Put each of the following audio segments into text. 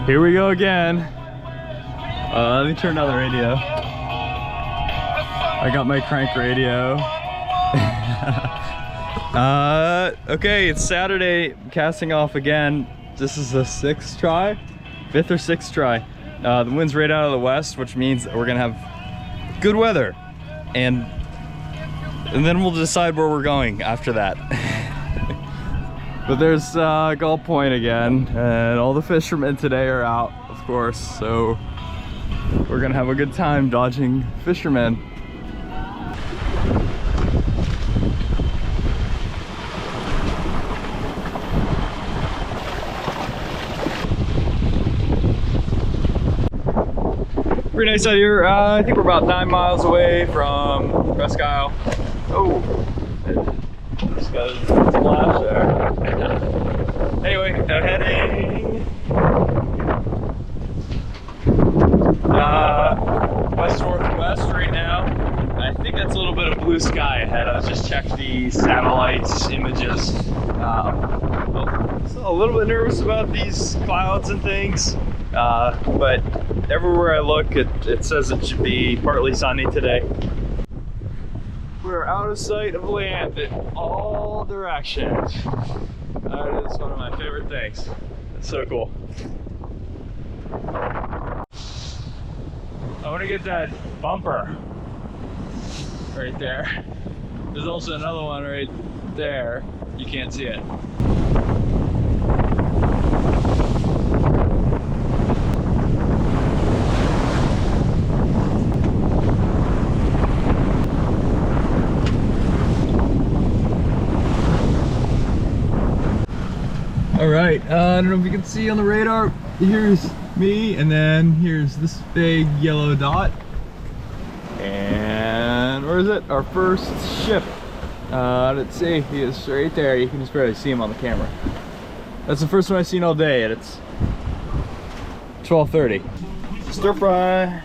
Here we go again. Let me turn down the radio. I got my crank radio. Okay, it's Saturday, casting off again. This is the fifth or sixth try. The wind's right out of the west, which means that we're gonna have good weather. And then we'll decide where we're going after that. But there's Gull Point again, and all the fishermen today are out, of course, so we're gonna have a good time dodging fishermen. Pretty nice out here. I think we're about 9 miles away from Presque Isle. Oh, just got a splash there. Anyway, heading west-northwest right now. I think that's a little bit of blue sky ahead. I was just checking the satellite images. So a little bit nervous about these clouds and things, but everywhere I look, it says it should be partly sunny today. We're out of sight of land in all directions. That is one of my favorite things. It's so cool. I want to get that bumper right there. There's also another one right there. You can't see it. All right, I don't know if you can see on the radar, here's me, and then here's this big yellow dot. And where is it? Our first ship. Let's see, he is right there. You can just barely see him on the camera. That's the first one I've seen all day, and it's 12:30. Stir fry.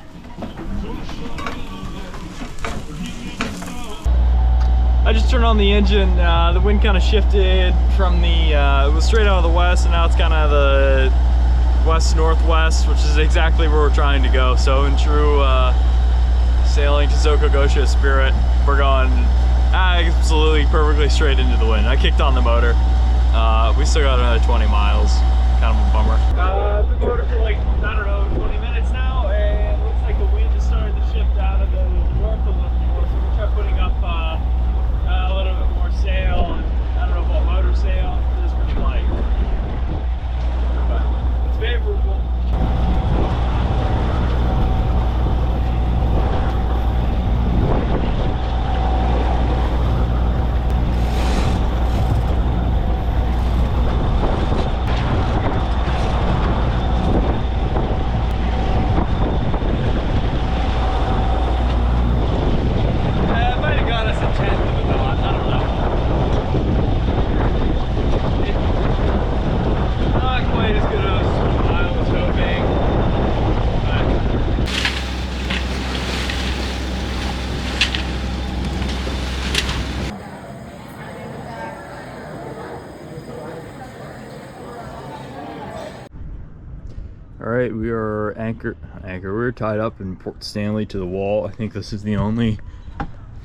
I just turned on the engine. The wind kind of shifted from the, it was straight out of the west, and now it's kind of the west-northwest, which is exactly where we're trying to go. So in true sailing to Zokogosha spirit, we're going absolutely perfectly straight into the wind. I kicked on the motor. We still got another 20 miles. Kind of a bummer. I've been motor for like, I don't know, 20 minutes now, and it looks like the wind is starting to shift out of the north a little more. So we'll try putting up a little bit more sail, and I don't know about motor sail. It's pretty light, but it's favorable. All right, we are anchor. We're tied up in Port Stanley to the wall. I think this is the only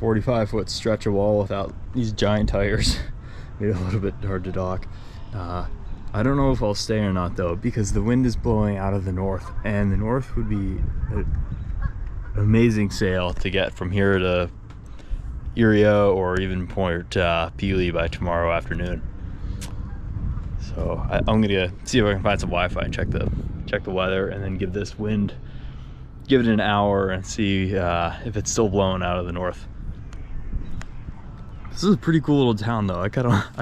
45-foot stretch of wall without these giant tires. Made it a little bit hard to dock. I don't know if I'll stay or not though, because the wind is blowing out of the north, and the north would be an amazing sail to get from here to Erie or even Port Peely by tomorrow afternoon. So I'm gonna see if I can find some Wi-Fi and check the weather, and then give this wind, give it an hour and see if it's still blowing out of the north. This is a pretty cool little town though. I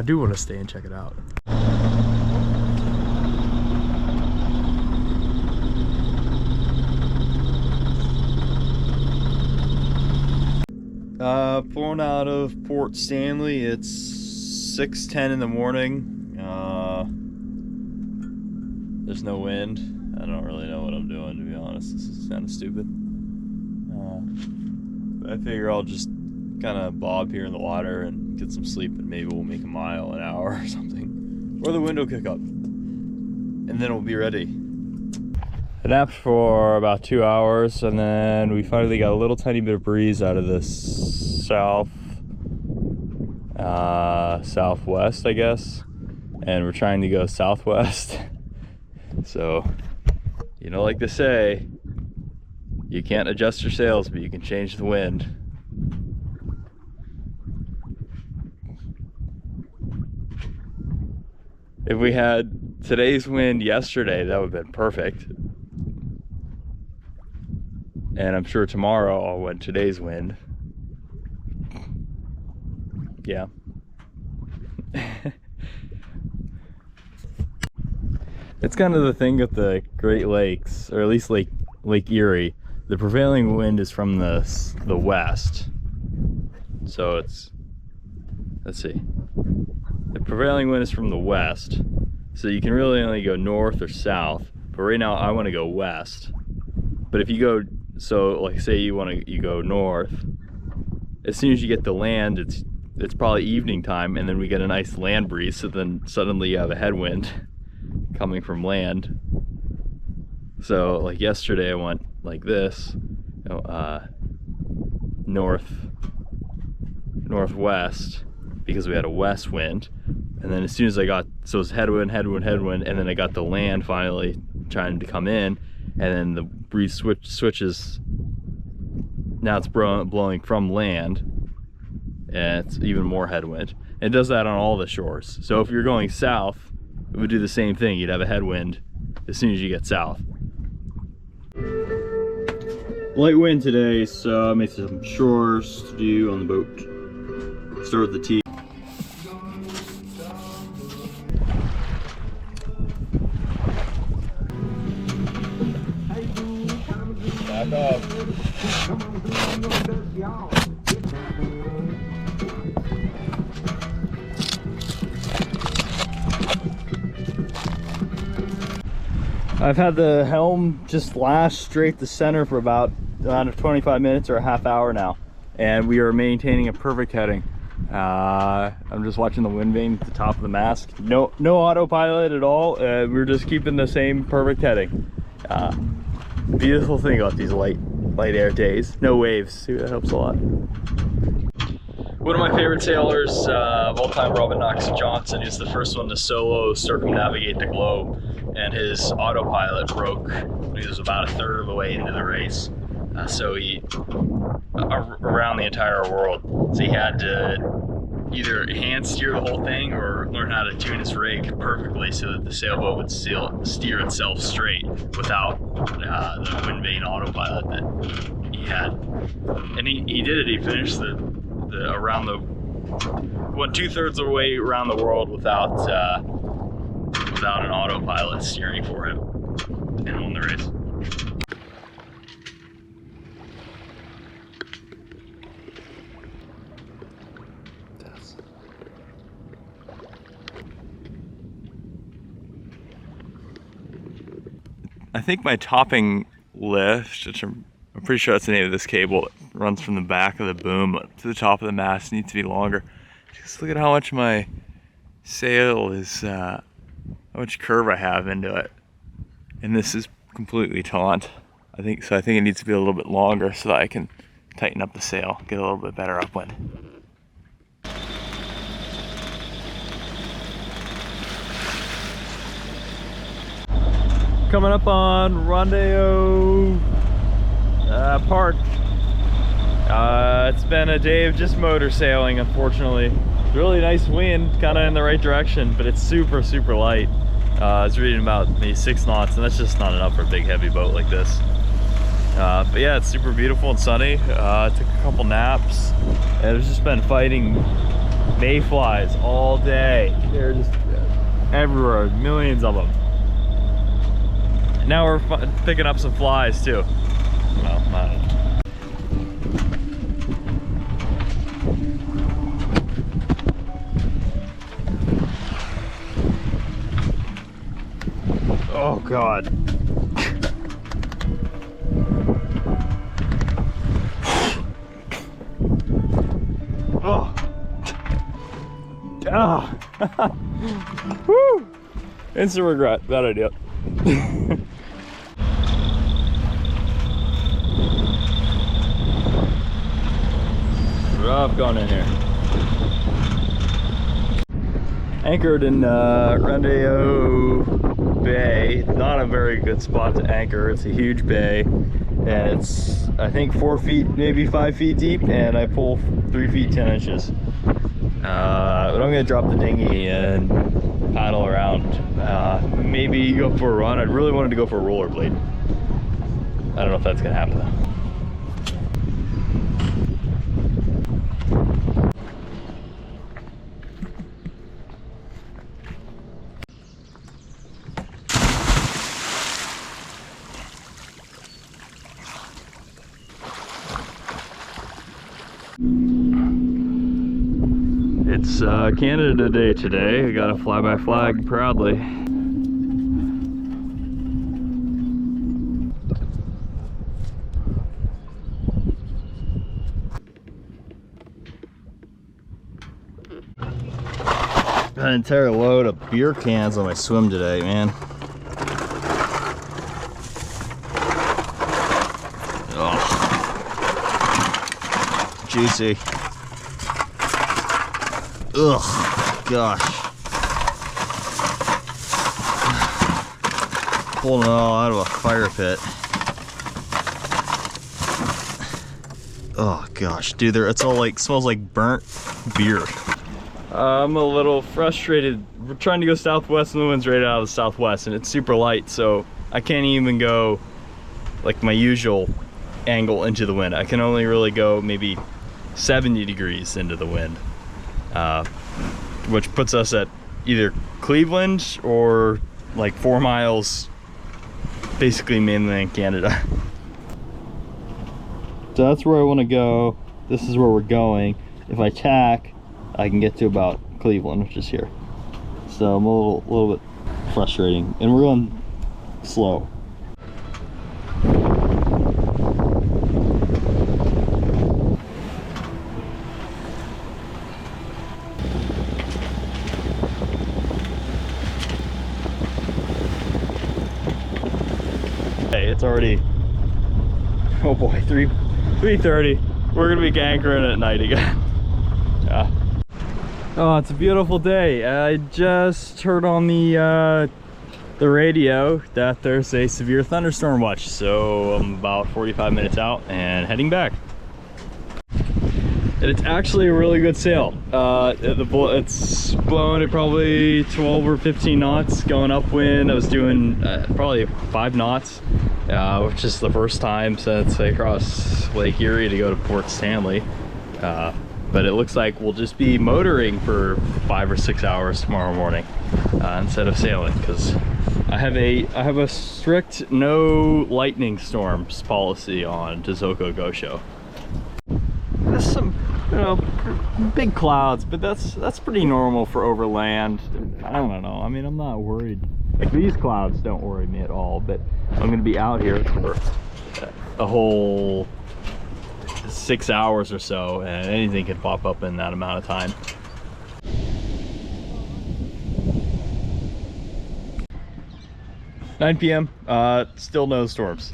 do want to stay and check it out. Pulling out of Port Stanley, it's 6:10 in the morning. There's no wind. I don't really know what I'm doing, to be honest. This is kind of stupid. But I figure I'll just kind of bob here in the water and get some sleep, and maybe we'll make a mile an hour or something. Or the wind will kick up. And then we'll be ready. I napped for about 2 hours, and then we finally got a little tiny bit of breeze out of the southwest, I guess, and we're trying to go southwest. So, you know, like they say, you can't adjust your sails, but you can change the wind. If we had today's wind yesterday, that would have been perfect. And I'm sure tomorrow I'll want today's wind. Yeah. It's kind of the thing with the Great Lakes, or at least Lake Erie. The prevailing wind is from the west. So it's, let's see. The prevailing wind is from the west. So you can really only go north or south. But right now I want to go west. But if you go, so like say you go north, as soon as you get to land, it's probably evening time, and then we get a nice land breeze, so then suddenly you have a headwind coming from land. So like yesterday I went like this, northwest, because we had a west wind, and then as soon as I got, so it was headwind, and then I got the land finally trying to come in, and then the breeze switches. Now it's blowing from land, and it's even more headwind. And it does that on all the shores. So if you're going south, it would do the same thing. You'd have a headwind as soon as you get south. Light wind today, so I made some chores to do on the boat. Start with the tea. Back up. I've had the helm just lash straight to center for about 25 minutes or a half hour now, and we are maintaining a perfect heading. I'm just watching the wind vane at the top of the mast. No autopilot at all. We're just keeping the same perfect heading. Beautiful thing about these light air days. No waves. See, that helps a lot. One of my favorite sailors of all time, Robin Knox Johnson, is the first one to solo circumnavigate the globe, and his autopilot broke when he was about a third of the way into the race. So he, around the entire world, so he had to either hand steer the whole thing or learn how to tune his rig perfectly so that the sailboat would steer itself straight without the wind vane autopilot that he had. And he did it. He finished went 2/3 of the way around the world without an autopilot steering for him, and won the race. I think my topping lift, which I'm pretty sure that's the name of this cable, it runs from the back of the boom up to the top of the mast, needs to be longer. Just look at how much my sail is, how much curve I have into it. And this is completely taut. I think it needs to be a little bit longer so that I can tighten up the sail, get a little bit better upwind. Coming up on Rendezvous Park. It's been a day of just motor sailing, unfortunately. Really nice wind, kind of in the right direction, but it's super light. It's reading about maybe 6 knots, and that's just not enough for a big heavy boat like this. But yeah, it's super beautiful and sunny. Took a couple naps, and it's just been fighting mayflies all day. They're just everywhere, millions of them. Now we're picking up some flies too. Well, I don't know. Oh God. Oh. Ah. Woo. Instant regret. Bad idea. Rough going in here. Anchored in Rendezvous Bay. Not a very good spot to anchor. It's a huge bay, and it's, I think, 4 feet, maybe 5 feet deep, and I pull 3 feet 10 inches. But I'm gonna drop the dinghy and paddle around. Maybe go for a run. I really wanted to go for a rollerblade. I don't know if that's gonna happen though. It's Canada Day today. I got a fly-by flag proudly. Got an entire load of beer cans on my swim today, man. Oh, juicy. Ugh, gosh. Pulling it all out of a fire pit. Oh gosh, dude, it's all like, smells like burnt beer. I'm a little frustrated. We're trying to go southwest and the wind's right out of the southwest and it's super light, so I can't even go like my usual angle into the wind. I can only really go maybe 70 degrees into the wind. Which puts us at either Cleveland or like 4 miles, basically mainland Canada. So that's where I want to go. This is where we're going. If I tack, I can get to about Cleveland, which is here. So I'm a little bit frustrating, and we're going slow. It's already, oh boy, 3:30. We're gonna be anchoring at night again. Yeah. Oh, it's a beautiful day. I just heard on the radio that there's a severe thunderstorm watch, so I'm about 45 minutes out and heading back. And it's actually a really good sail. It's blowing at probably 12 or 15 knots going upwind. I was doing probably 5 knots, which is the first time since I crossed Lake Erie to go to Port Stanley. But it looks like we'll just be motoring for 5 or 6 hours tomorrow morning instead of sailing, because I have a strict no lightning storms policy on Tizoko Gosho. There's some, you know, big clouds, but that's pretty normal for overland. I don't know. I mean, I'm not worried. Like, these clouds don't worry me at all, but I'm gonna be out here for a whole 6 hours or so, and anything can pop up in that amount of time. (9 p.m. Still no storms.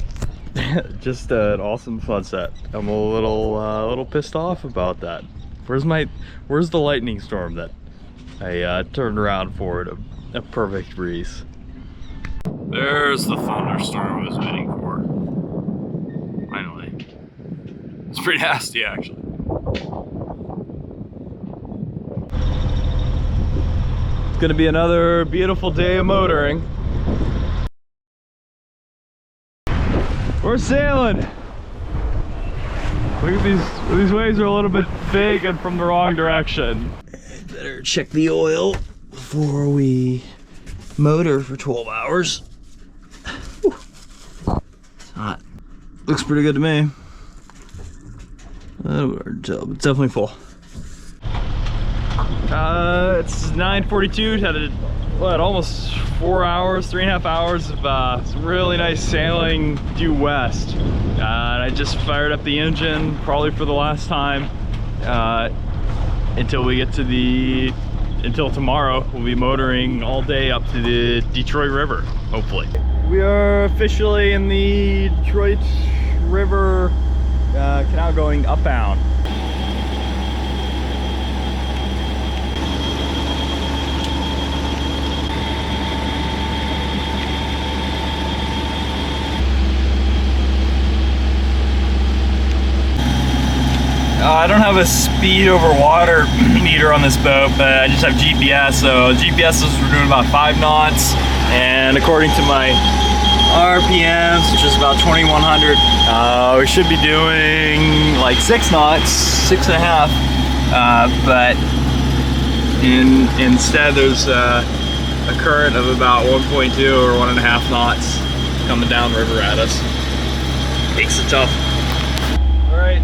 Just an awesome sunset. I'm a little pissed off about that. Where's the lightning storm that I turned around for at a perfect breeze? There's the thunderstorm I was waiting for. Finally. It's pretty nasty, actually. It's gonna be another beautiful day of motoring. We're sailing. Look at these waves are a little bit big and from the wrong direction. Better check the oil before we motor for 12 hours. Whew. It's hot. Looks pretty good to me. It's definitely full. It's 9:42. Had almost 4 hours, 3.5 hours of some really nice sailing due west. And I just fired up the engine, probably for the last time, until we get to until tomorrow. We'll be motoring all day up to the Detroit River, hopefully. We are officially in the Detroit River canal going upbound. I don't have a speed over water meter on this boat, but I just have GPS. So GPS says we're doing about 5 knots, and according to my RPMs, which is about 2100, we should be doing like 6 knots, 6.5. But instead there's a current of about 1.2 or 1.5 knots coming down river at us. Makes it tough. All right,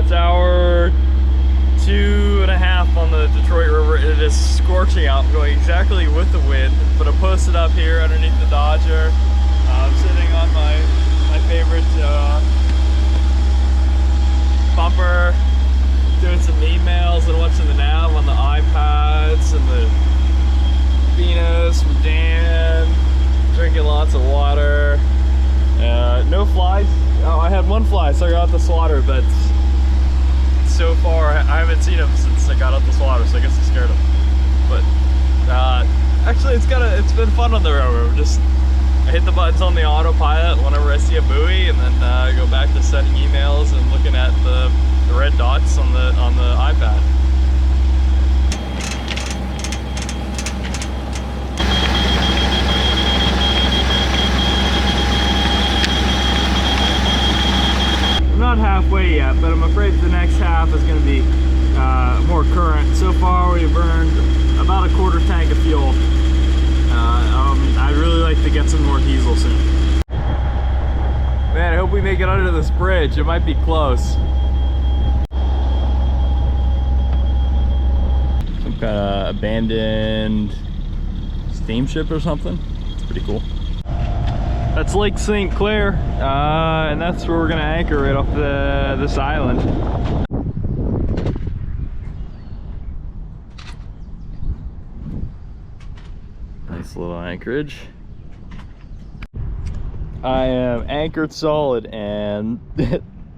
it's hour 2.5 on the Detroit River. It is scorching out, going exactly with the wind. But I'm posted up here underneath the Dodger. I'm sitting on my favorite bumper, doing some emails and watching the nav on the iPads and the Venus from Dan, drinking lots of water. No flies. Oh, I had one fly, so I got the slaughter, but so far I haven't seen him since I got out the slaughter, so I guess I scared him. But actually it's been fun on the railroad. Just I hit the buttons on the autopilot whenever I see a buoy, and then I go back to sending emails and looking at the red dots on the iPad. I'm not halfway yet, but I'm afraid the next half is going to be more current. So far we've burned about a quarter tank of fuel. I'd really like to get some more diesel soon. Man, I hope we make it under this bridge. It might be close. Some kind of abandoned steamship or something. It's pretty cool. That's Lake St. Clair, and that's where we're gonna anchor right off this island. Nice little anchorage. I am anchored solid, and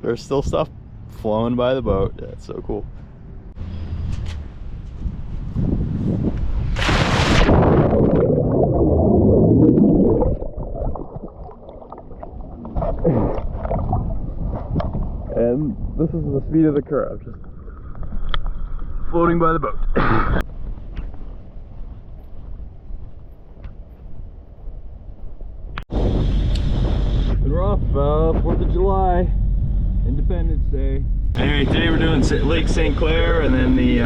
there's still stuff flowing by the boat. That's so cool. And this is the speed of the current, just floating by the boat. And we're off, 4th of July, Independence Day. Anyway, today we're doing Lake St. Clair and then the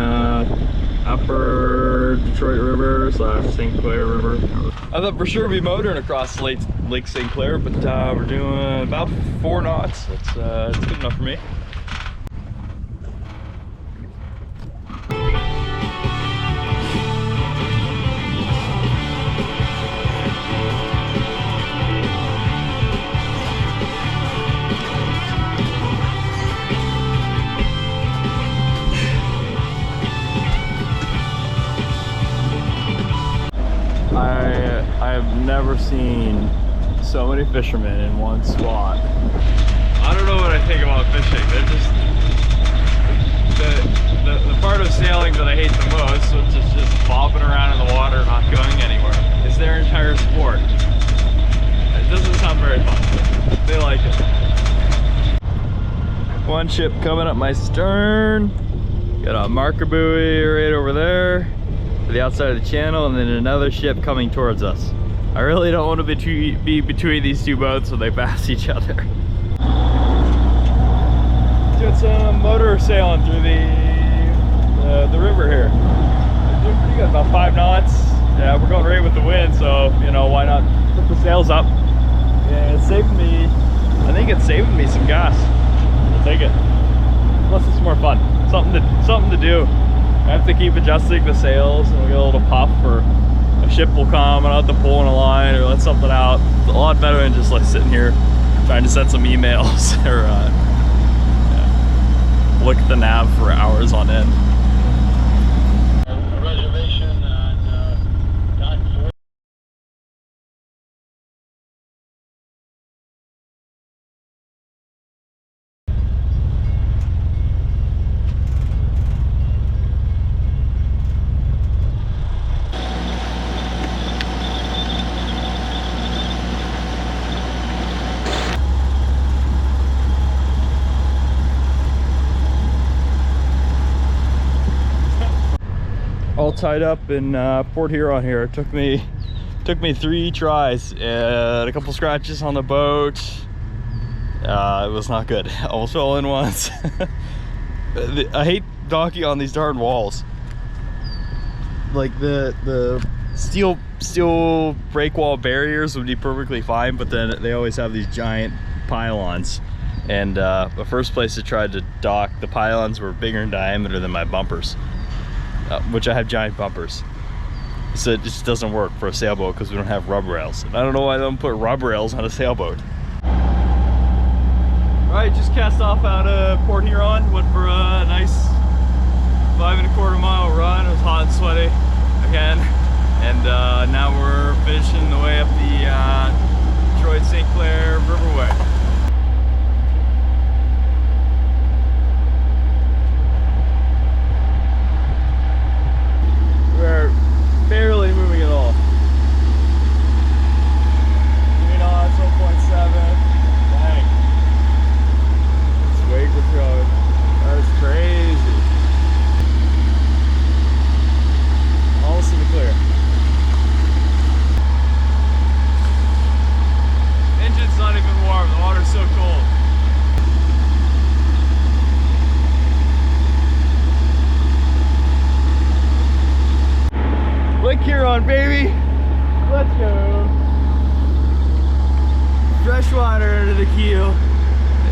upper Detroit River / St. Clair River. I thought for sure we'd be motoring across Lake St. Clair, but we're doing about 4 knots. It's good enough for me. I've never seen so many fishermen in one spot. I don't know what I think about fishing. They're just the part of sailing that I hate the most, which is just bobbing around in the water, not going anywhere, is their entire sport. It doesn't sound very fun. They like it. One ship coming up my stern. Got a marker buoy right over there to the outside of the channel, and then another ship coming towards us. I really don't want to be between these two boats when they pass each other. Doing some motor sailing through the river here. Doing pretty good, about 5 knots. Yeah, we're going right with the wind, so you know, why not put the sails up? Yeah, it's saving me. I think it's saving me some gas. I'll take it. Plus, it's more fun. Something to do. I have to keep adjusting the sails, and we'll get a little puff, or a ship will come and I'll have to pull in a line or let something out. It's a lot better than just like sitting here trying to send some emails or look at the nav for hours on end. A reservation on dock 4. tied up in Port Huron here. It took me 3 tries and a couple scratches on the boat. It was not good. Almost fell in once. I hate docking on these darn walls. Like the steel break wall barriers would be perfectly fine, but then they always have these giant pylons. And the first place I tried to dock, the pylons were bigger in diameter than my bumpers, which I have giant bumpers. So it just doesn't work for a sailboat because we don't have rub rails. And I don't know why they don't put rub rails on a sailboat. All right, just cast off out of Port Huron. Went for a nice 5¼ mile run. It was hot and sweaty again. And now we're finishing the way up the Detroit-St. Clair Riverway. We're barely moving at all. 3 knots, 1.7. Dang. This wake we're throwing. That is crazy. Almost in the clear. Engine's not even warm. The water's so cold. Lake Huron, baby! Let's go! Fresh water under the keel.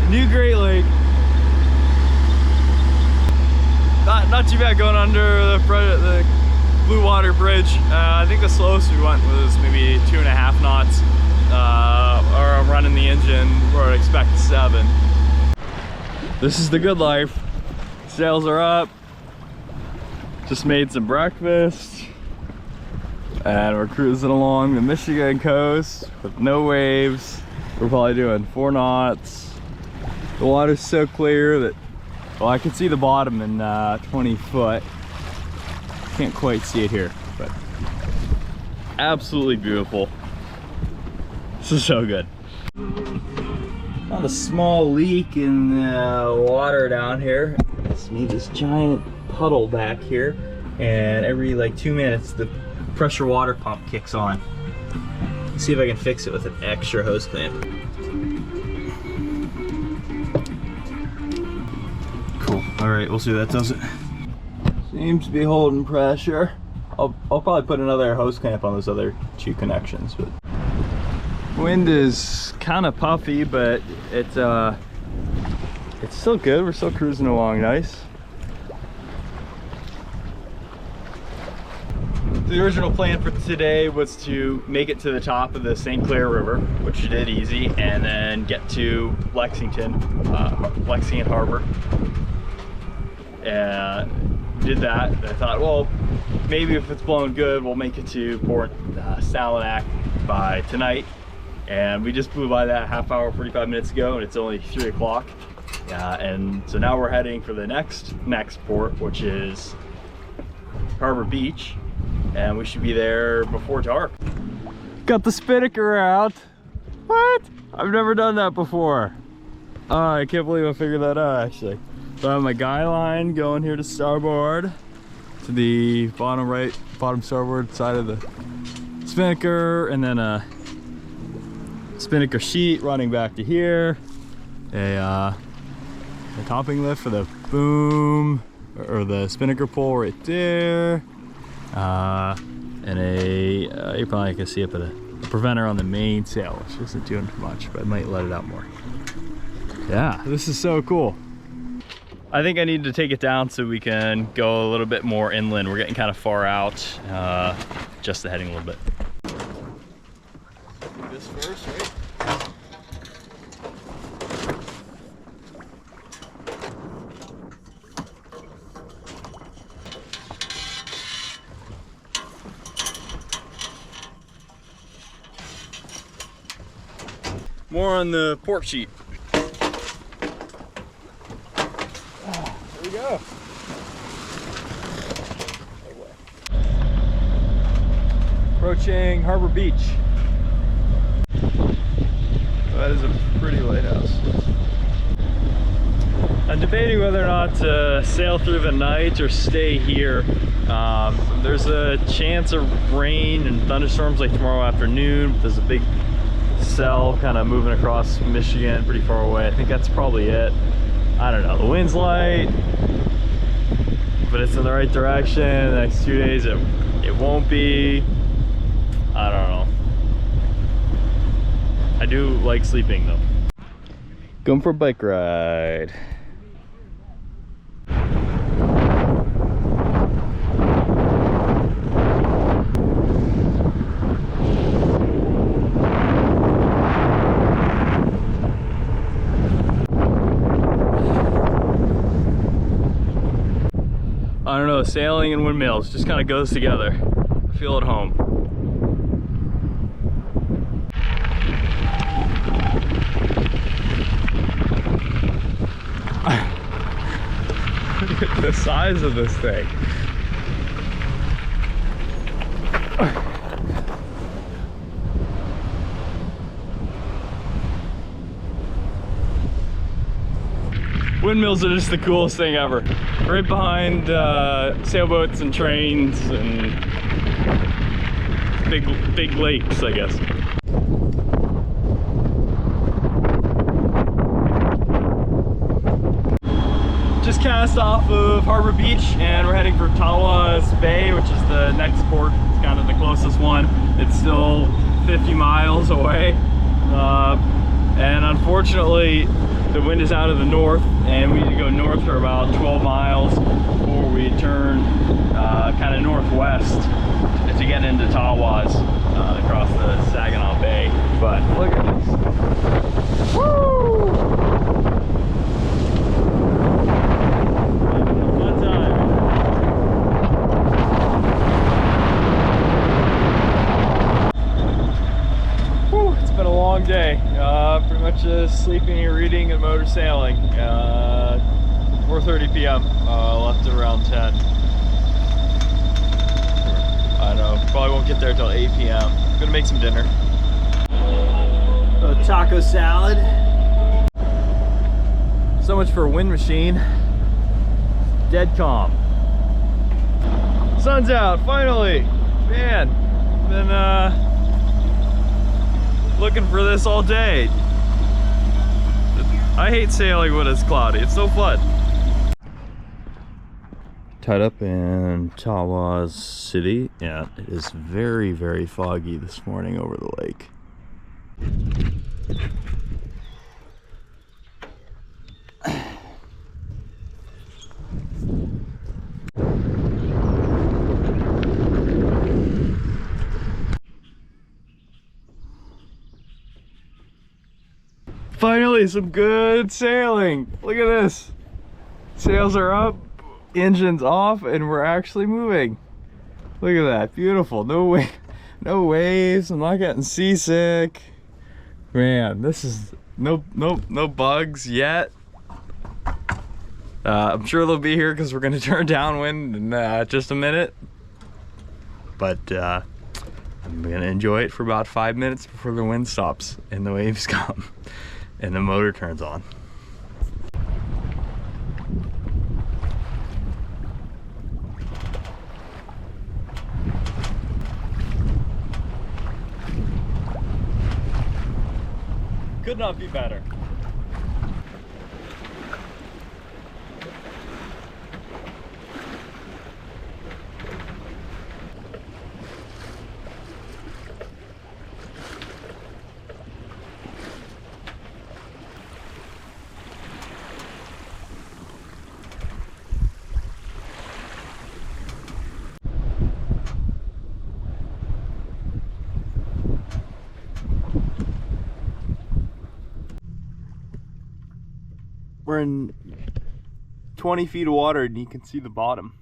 New Great Lake. Not too bad going under the Blue Water Bridge. I think the slowest we went was maybe 2.5 knots. Or I'm running the engine where I'd expect 7. This is the good life. Sails are up. Just made some breakfast. And we're cruising along the Michigan coast with no waves. We're probably doing 4 knots. The water's so clear that, well, I can see the bottom in 20 foot. Can't quite see it here, but absolutely beautiful. This is so good. Found a small leak in the water down here. It's made this giant puddle back here, and every like 2 minutes the pressure water pump kicks on. Let's see if I can fix it with an extra hose clamp. Cool. All right, we'll see what that does it. Seems to be holding pressure. I'll probably put another hose clamp on those other 2 connections, but wind is kind of puffy, but it's still good. We're still cruising along nice. The original plan for today was to make it to the top of the St. Clair River, which we did easy, and then get to Lexington Harbor. Did that. I thought, well, maybe if it's blowing good, we'll make it to Port Stanley by tonight. And we just blew by that half hour, 45 minutes ago, and it's only 3 o'clock. And so now we're heading for the next port, which is Harbor Beach. And we should be there before dark. Got the spinnaker out. What? I've never done that before. Oh, I can't believe I figured that out actually. So I have my guy line going here to starboard, to the bottom starboard side of the spinnaker, and then a spinnaker sheet running back to here. A topping lift for the boom, or the spinnaker pole right there. And you probably can see it, but a preventer on the mainsail, which isn't doing much, but I might let it out more. Yeah, this is so cool. I think I need to take it down so we can go a little bit more inland. We're getting kind of far out, just heading a little bit. Do this first, right? More on the port sheet. There we go. Approaching Harbor Beach. That is a pretty lighthouse. I'm debating whether or not to sail through the night or stay here. There's a chance of rain and thunderstorms like tomorrow afternoon. There's a big cell kind of moving across Michigan pretty far away. I think that's probably it. I don't know. The wind's light, but it's in the right direction. The next 2 days it won't be. I don't know. I do like sleeping though. Going for a bike ride. I don't know, sailing and windmills just kind of goes together. I feel at home. Look at the size of this thing. Windmills are just the coolest thing ever. Right behind sailboats and trains and big lakes, I guess. Just cast off of Harbor Beach and we're heading for Tawas Bay, which is the next port. It's kind of the closest one. It's still 50 miles away. And unfortunately, the wind is out of the north and we need to go north for about 12 miles before we turn kind of northwest to get into Tawas across the Saginaw Bay. But look at this. Woo! Fun time. Whew, it's been a long day. Pretty much just sleeping and reading and motor sailing. 4:30 p.m. Left around 10. I don't know, probably won't get there till 8 p.m. Gonna make some dinner. A taco salad. So much for a wind machine. Dead calm. Sun's out, finally. Man, been looking for this all day. I hate sailing when it's cloudy. It's so fun. Tied up in Tawas City. Yeah, it is very, very foggy this morning over the lake. Finally, some good sailing. Look at this. Sails are up, engine's off, and we're actually moving. Look at that, beautiful. No waves. I'm not getting seasick. Man, this is no bugs yet. I'm sure they'll be here because we're gonna turn downwind in just a minute. But I'm gonna enjoy it for about 5 minutes before the wind stops and the waves come and the motor turns on. Could not be better. We're in 20 feet of water and you can see the bottom.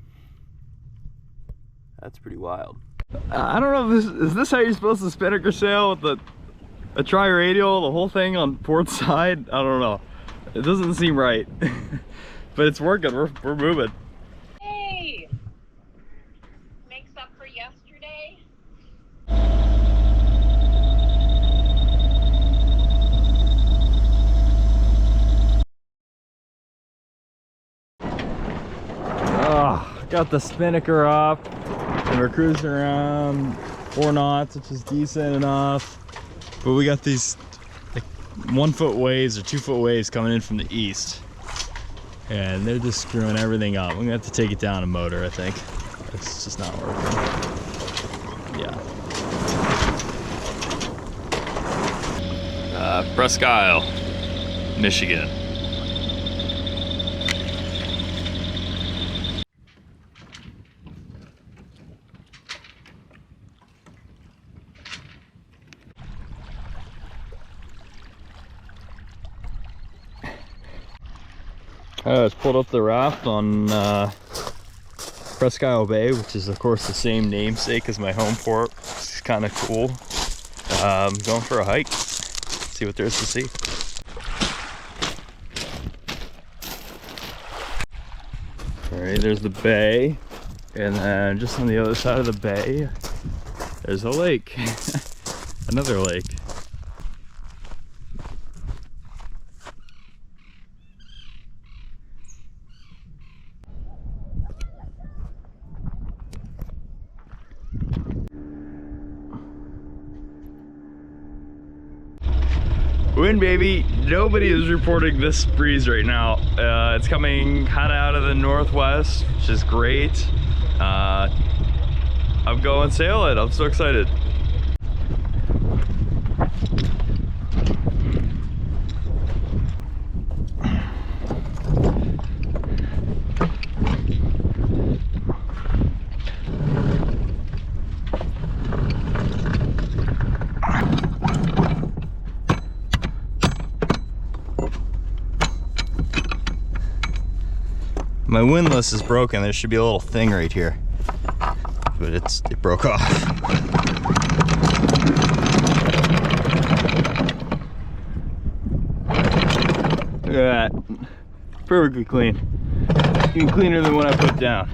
That's pretty wild. I don't know if is this how you're supposed to spinnaker sail with a tri-radial, the whole thing on port side? I don't know. It doesn't seem right. But it's working. We're moving. Hey! Makes up for yesterday. got the spinnaker up and we're cruising around 4 knots, which is decent enough. But we got these like 1 foot waves or 2 foot waves coming in from the east. And they're just screwing everything up. I'm gonna have to take it down a motor, I think. It's just not working. Yeah. Presque Isle, Michigan. I just pulled up the raft on Presque Isle Bay, which is of course the same namesake as my home port. It's kind of cool. Going for a hike, see what there's to see. Alright, there's the bay, and then just on the other side of the bay, there's a lake. Another lake. Wind, baby. Nobody is reporting this breeze right now. It's coming kind of out of the northwest, which is great. I'm going sailing. I'm so excited. My windlass is broken. There should be a little thing right here, but it broke off. Look at that, perfectly clean. Even cleaner than what I put down.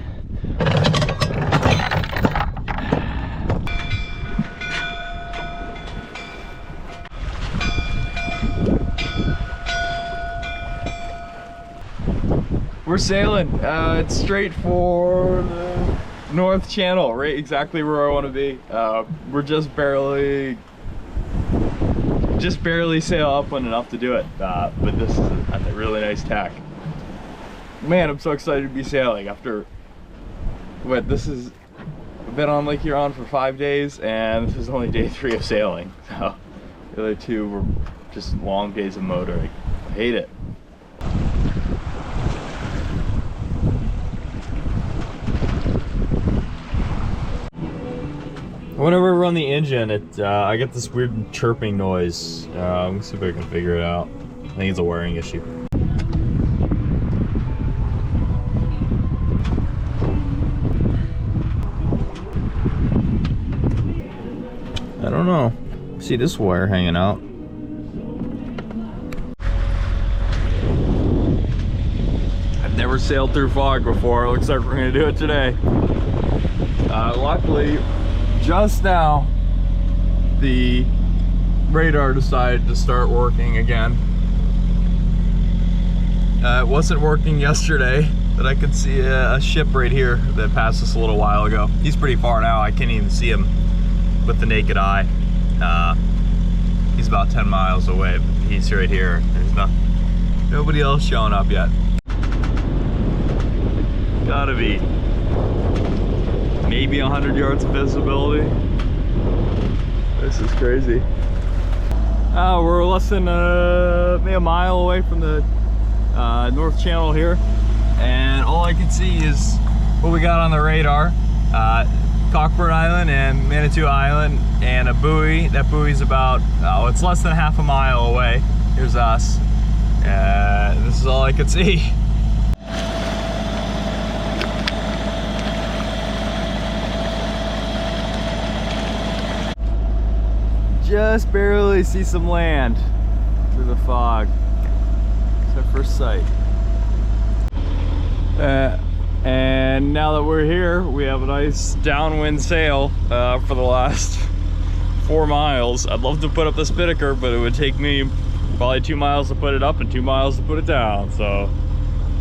We're sailing. It's straight for the North Channel, right exactly where I want to be. We're just barely sail upwind enough to do it. But this is a really nice tack. Man, I'm so excited to be sailing after what I've been on Lake Huron for 5 days, and this is only day 3 of sailing. So the other 2 were just long days of motoring. I hate it. Whenever I run the engine, I get this weird chirping noise. Let me see if I can figure it out. I think it's a wiring issue. I don't know. See this wire hanging out. I've never sailed through fog before. It looks like we're gonna do it today. Luckily, just now, the radar decided to start working again. It wasn't working yesterday, but I could see a ship right here that passed us a little while ago. He's pretty far now. I can't even see him with the naked eye. He's about 10 miles away, but he's right here. There's nobody else showing up yet. Gotta be maybe 100 yards of visibility. This is crazy. We're less than maybe a mile away from the North Channel here, and all I can see is what we got on the radar. Cockburn Island and Manitou Island, and a buoy. That buoy's about, it's less than half a mile away. Here's us. This is all I could see. Just barely see some land through the fog. It's our first sight. And now that we're here, we have a nice downwind sail for the last 4 miles. I'd love to put up the spinnaker, but it would take me probably 2 miles to put it up and 2 miles to put it down. So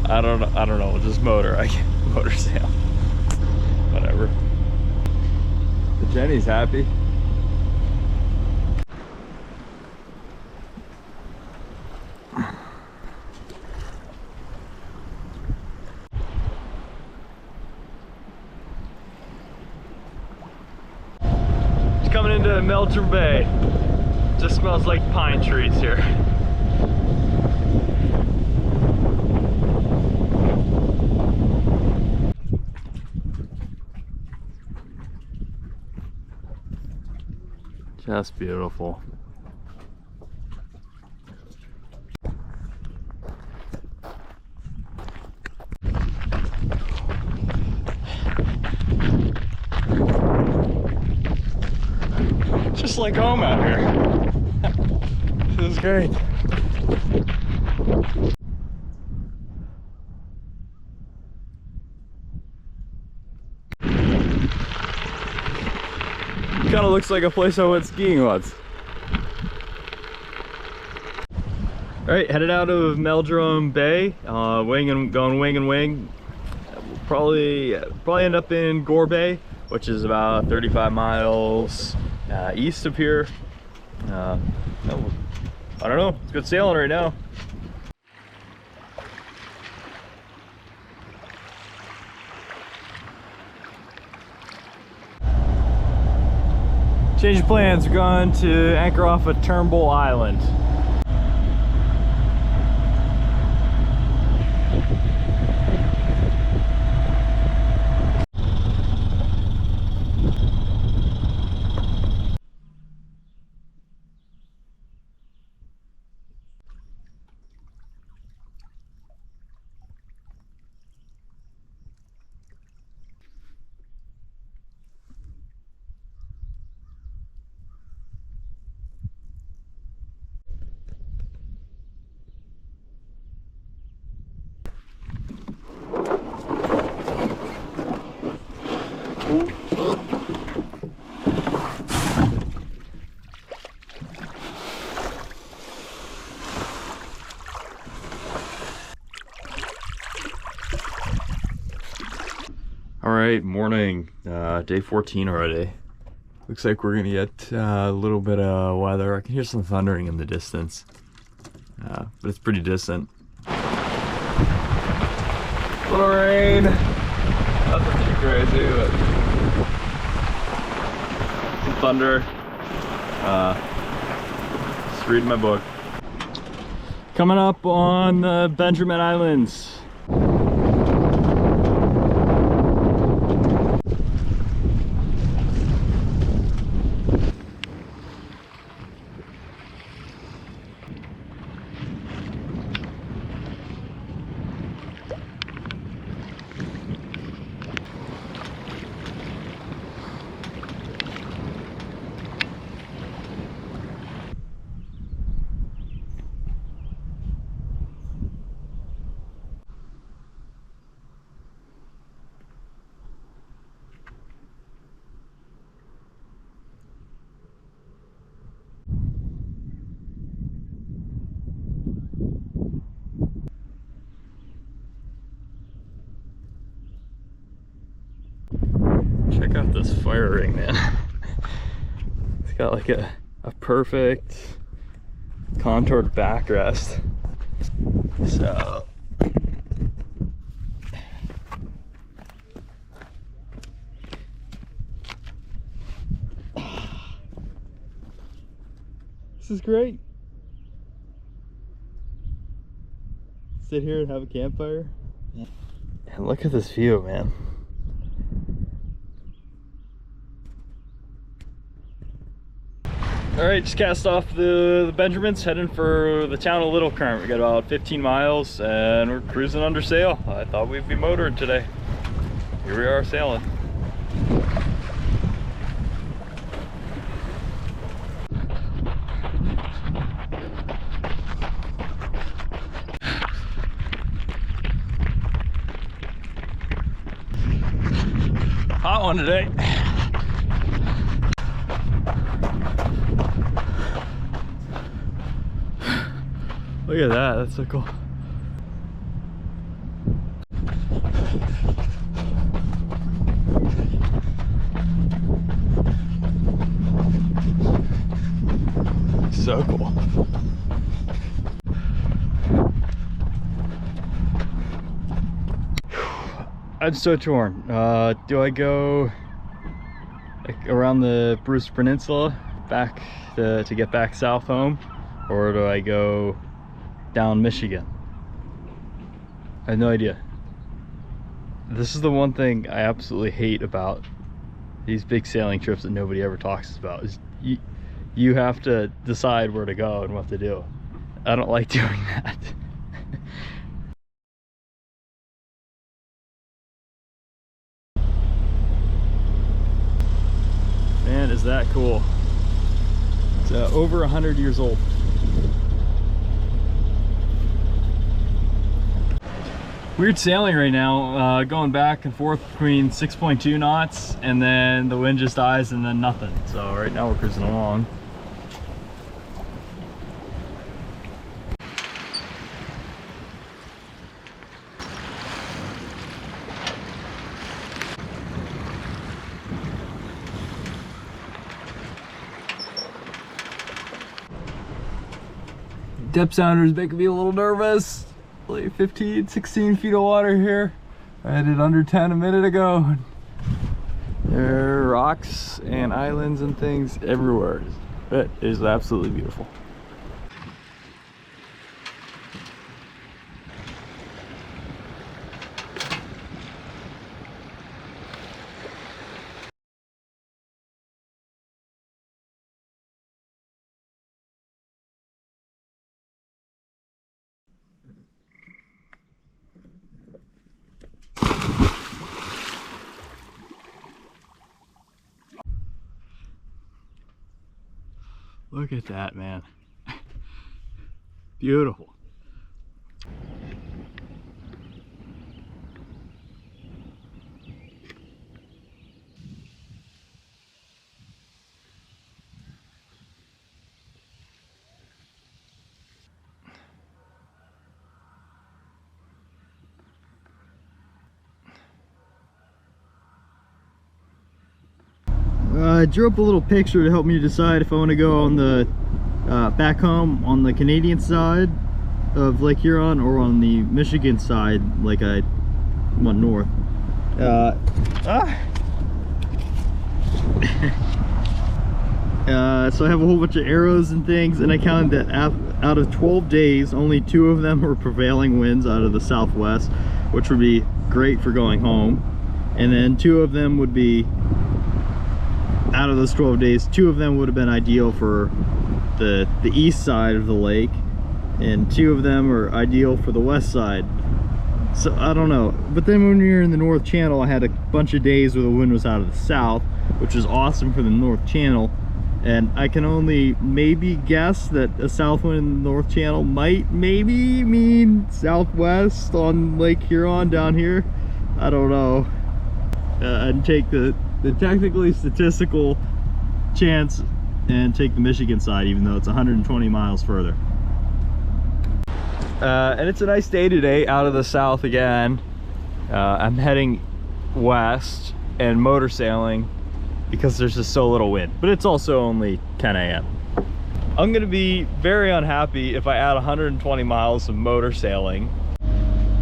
I don't know. Just motor. I can't motor sail. whatever. But Jenny's happy. Just coming into Meldrum Bay. Just smells like pine trees here. Just beautiful. Just like home out here. This is great. Kind of looks like a place I went skiing once. All right, headed out of Meldrum Bay, going wing and wing. We'll probably end up in Gore Bay, which is about 35 miles east of here. I don't know, it's good sailing right now. Change of plans, we're going to anchor off at Turnbull Island. All right, morning, day 14 already. Looks like we're gonna get a little bit of weather. I can hear some thundering in the distance, but it's pretty distant. Little rain, nothing too crazy, but some thunder. Just reading my book. Coming up on the Benjamin Islands. Check out this fire ring, man. It's got like a perfect contoured backrest. So this is great. Sit here and have a campfire. And look at this view, man. All right, just cast off the Benjamins, heading for the town of Little Current. We got about 15 miles and we're cruising under sail. I thought we'd be motoring today. Here we are sailing. Hot one today. Look at that, that's so cool. I'm so torn. Do I go like around the Brewster Peninsula back to get back south home, or do I go down Michigan? I have no idea. This is the one thing I absolutely hate about these big sailing trips that nobody ever talks about, is you have to decide where to go and what to do. I don't like doing that. Man, is that cool. It's over 100 years old. Weird sailing right now, going back and forth between 6.2 knots, and then the wind just dies and then nothing. So right now we're cruising along. Depth sounders making me a little nervous. Like 15, 16 feet of water here. I had it under 10 a minute ago. There are rocks and islands and things everywhere. It is absolutely beautiful. Look at that, man. Beautiful. I drew up a little picture to help me decide if I want to go on the back home on the Canadian side of Lake Huron or on the Michigan side, like I went north. So I have a whole bunch of arrows and things, and I counted that out of 12 days, only 2 of them were prevailing winds out of the southwest, which would be great for going home. And then 2 of them would be, out of those 12 days, 2 of them would have been ideal for the east side of the lake, and 2 of them are ideal for the west side. So I don't know. But then when you're in the North Channel, I had a bunch of days where the wind was out of the south, which was awesome for the North Channel. And I can only maybe guess that a south wind in the North Channel might maybe mean southwest on Lake Huron down here. I don't know. I'd take the technically statistical chance and take the Michigan side, even though it's 120 miles further. And it's a nice day today out of the south again. I'm heading west and motor sailing because there's just so little wind, but it's also only 10 a.m. I'm gonna be very unhappy if I add 120 miles of motor sailing.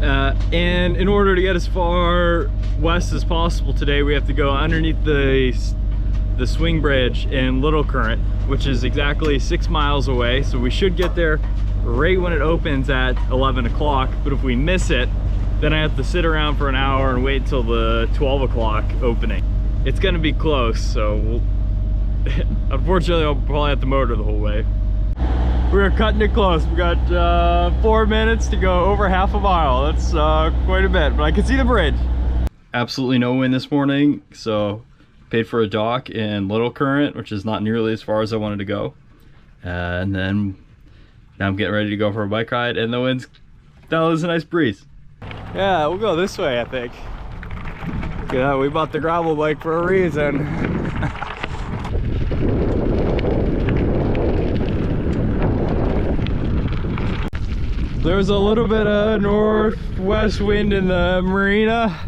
And in order to get as far west as possible today, we have to go underneath the swing bridge in Little Current, which is exactly 6 miles away. So we should get there right when it opens at 11 o'clock. But if we miss it, then I have to sit around for an hour and wait until the 12 o'clock opening. It's gonna be close, so unfortunately I'll probably have to motor the whole way. We're cutting it close. We got 4 minutes to go over half a mile. That's quite a bit, but I can see the bridge. Absolutely no wind this morning, so paid for a dock in Little Current, which is not nearly as far as I wanted to go. And then now I'm getting ready to go for a bike ride, and the wind's, that was a nice breeze. Yeah, we'll go this way, I think. Yeah, we bought the gravel bike for a reason. There's a little bit of northwest wind in the marina,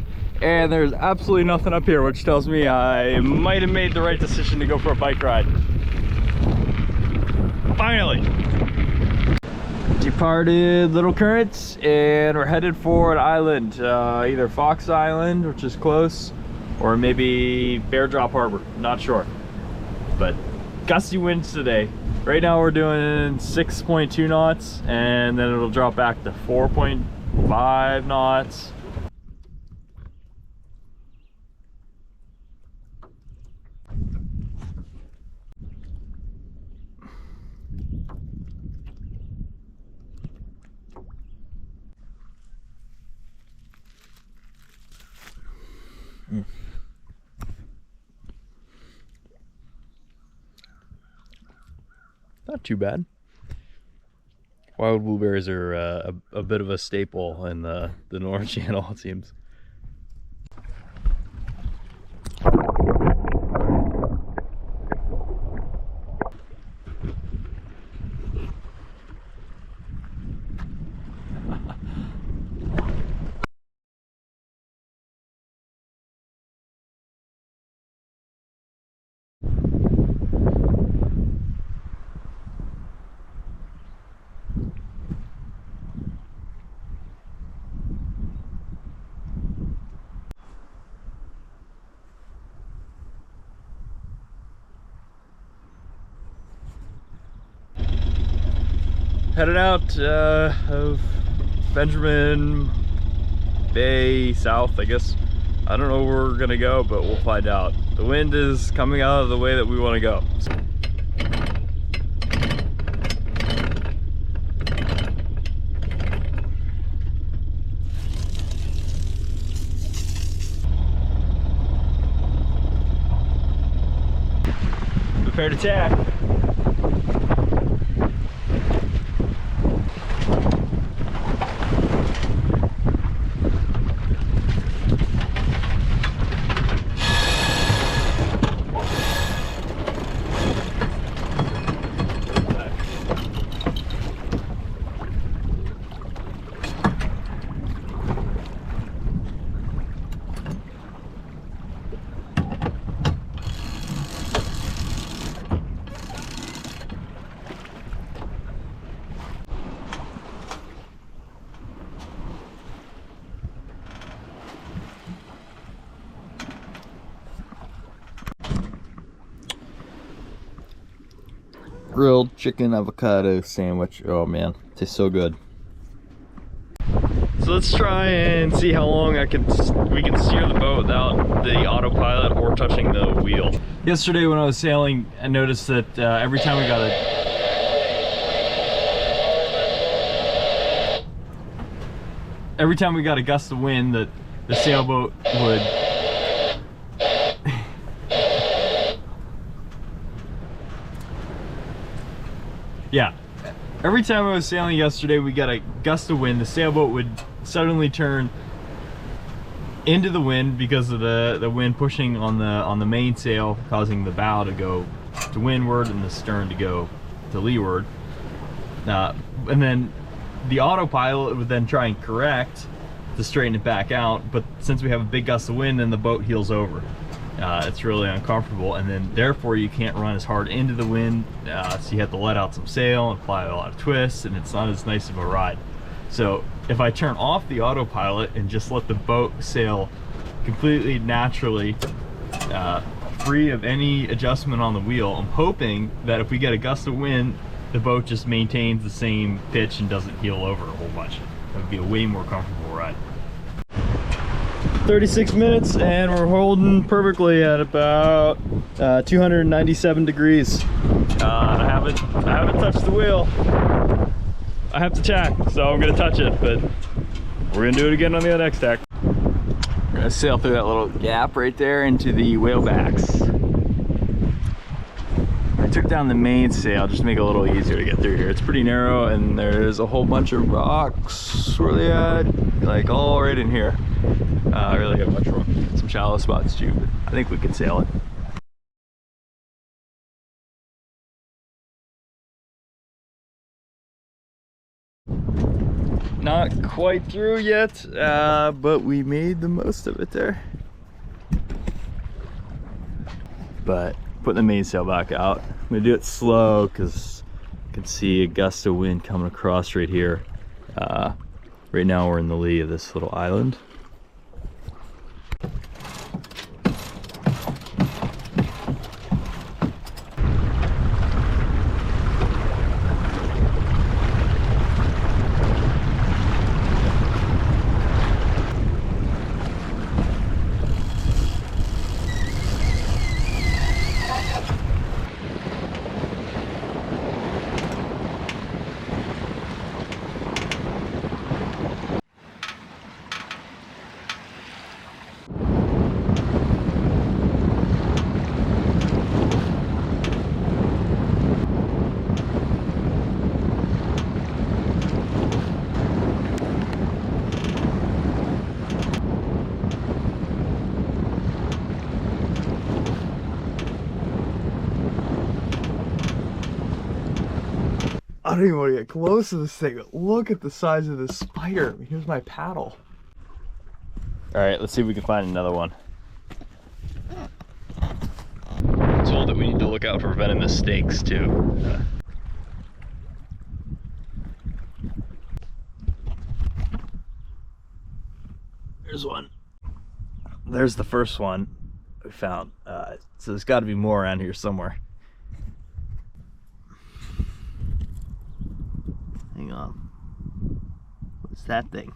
and there's absolutely nothing up here, which tells me I might have made the right decision to go for a bike ride. Finally. Departed Little Currents, and we're headed for an island, either Fox Island, which is close, or maybe Bear Drop Harbor, not sure. But gusty winds today. Right now we're doing 6.2 knots, and then it'll drop back to 4.5 knots. Not too bad. Wild blueberries are a bit of a staple in the North Channel, it seems. Headed out of Benjamin Bay south, I guess. I don't know where we're gonna go, but we'll find out. The wind is coming out of the way that we want to go. Prepare to tack. Grilled chicken avocado sandwich. Oh man, tastes so good. So let's try and see how long we can steer the boat without the autopilot or touching the wheel. Yesterday when I was sailing, I noticed that every time we got a gust of wind, that the sailboat would yeah, every time I was sailing yesterday, we got a gust of wind. The sailboat would suddenly turn into the wind because of the wind pushing on the mainsail, causing the bow to go to windward and the stern to go to leeward. And then the autopilot would then try and correct to straighten it back out. But since we have a big gust of wind, then the boat heels over. It's really uncomfortable, and then therefore you can't run as hard into the wind, so you have to let out some sail and apply a lot of twists, and it's not as nice of a ride. So if I turn off the autopilot and just let the boat sail completely naturally, free of any adjustment on the wheel, I'm hoping that if we get a gust of wind, the boat just maintains the same pitch and doesn't heel over a whole bunch. That would be a way more comfortable ride. 36 minutes and we're holding perfectly at about 297 degrees. I haven't touched the wheel. I have to tack, so I'm gonna touch it, but we're gonna do it again on the next tack. We're gonna sail through that little gap right there into the whalebacks. I took down the mainsail just to make it a little easier to get through here. It's pretty narrow and there's a whole bunch of rocks where they at, like all right in here. I really have much room. Some shallow spots too, but I think we can sail it. Not quite through yet, but we made the most of it there. But putting the mainsail back out. I'm gonna do it slow because can see a gust of wind coming across right here. Right now we're in the lee of this little island. I don't even want to get close to this thing. Look at the size of this spider. I mean, here's my paddle. All right, let's see if we can find another one. I'm told that we need to look out for venomous snakes too. There's one. There's the first one we found. So there's got to be more around here somewhere. Hang on. What's that thing?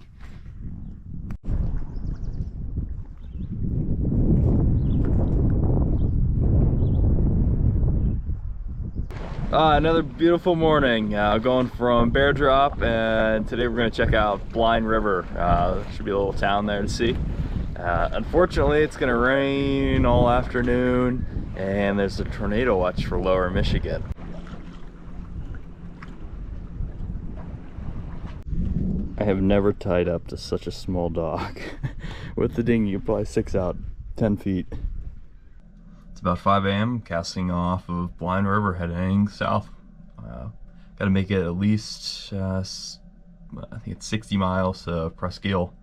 Another beautiful morning. Going from Bear Drop, and today we're going to check out Blind River. There should be a little town there to see. Unfortunately, it's going to rain all afternoon, and there's a tornado watch for lower Michigan. I have never tied up to such a small dog. With the dinghy, you can probably 6 out 10 feet. It's about 5 a.m. casting off of Blind River, heading south. Got to make it at least, I think it's 60 miles to Presque Isle.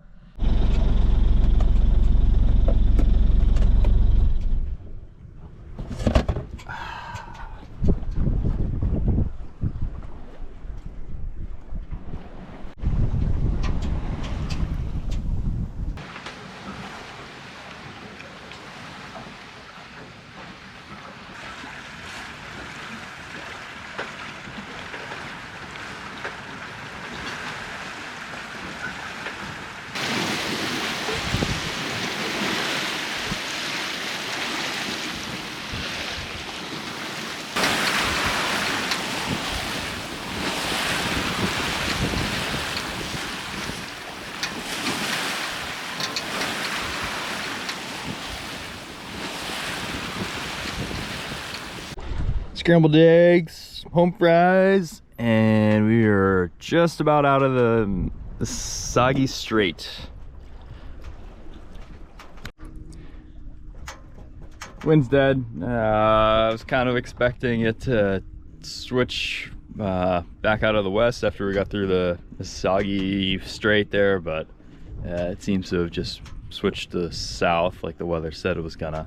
Scrambled eggs, home fries, and we are just about out of the soggy strait. Wind's dead. I was kind of expecting it to switch back out of the west after we got through the soggy strait there, but it seems to have just switched to south like the weather said it was gonna.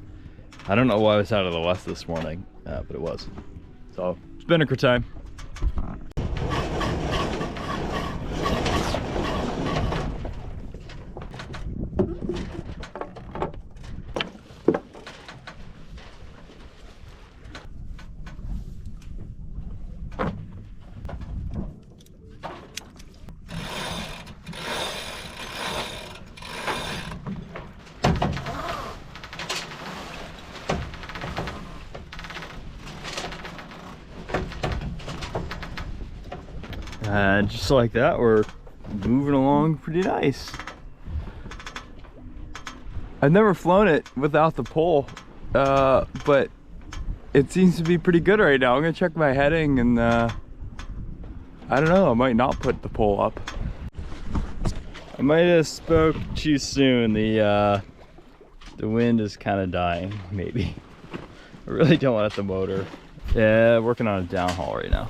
I don't know why it was out of the west this morning, but it was. So, spinnaker time. And just like that, we're moving along pretty nice. I've never flown it without the pole, but it seems to be pretty good right now. I'm gonna check my heading, and I don't know, I might not put the pole up. I might have spoke too soon. The wind is kind of dying, maybe. I really don't want it to motor. Yeah, working on a downhaul right now.